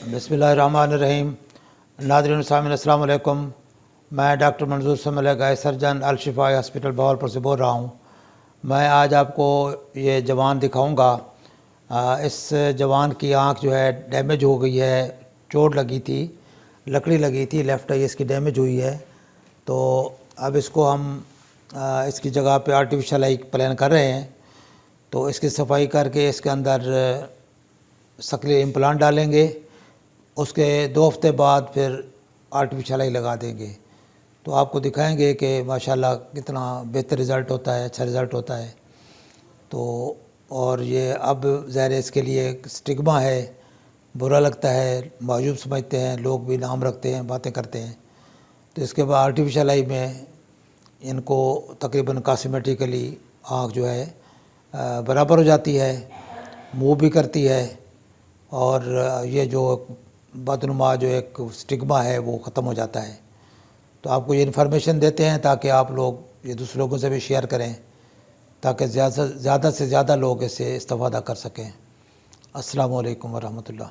बिस्मिल्लाहिर्रहमानिर्रहीम। नाज़रीन सामीन अस्सलाम वालेकुम। मैं डॉक्टर मंजूर समलग आई सर्जन अल-शिफा हॉस्पिटल बहावलपुर से बोल रहा हूँ। मैं आज आपको ये जवान दिखाऊंगा। इस जवान की आँख जो है डैमेज हो गई है, चोट लगी थी, लकड़ी लगी थी, लेफ़्ट आई इसकी डैमेज हुई है। तो अब इसको हम इसकी जगह पे आर्टिफिशियल आई प्लान कर रहे हैं। तो इसकी सफाई करके इसके अंदर शक्ली इम्प्लांट डालेंगे। उसके 2 हफ्ते बाद फिर आर्टिफिशियल आई लगा देंगे। तो आपको दिखाएंगे कि माशाल्लाह कितना बेहतर रिज़ल्ट होता है, अच्छा रिज़ल्ट होता है। तो और ये अब ज़ाहिर है इसके लिए एक स्टिग्मा है, बुरा लगता है, मायूब समझते हैं लोग, भी नाम रखते हैं, बातें करते हैं। तो इसके बाद आर्टिफिशियल आई में इनको तकरीबन कॉस्मेटिकली आँख जो है बराबर हो जाती है, मूव भी करती है, और ये जो बदनुमा जो एक स्टिग्मा है वो ख़त्म हो जाता है। तो आपको ये इन्फॉर्मेशन देते हैं ताकि आप लोग ये दूसरे लोगों से भी शेयर करें, ताकि ज़्यादा से ज़्यादा लोग इससे इस्तेफ़ादा कर सकें। अस्सलामु अलैकुम वरहमतुल्लाह।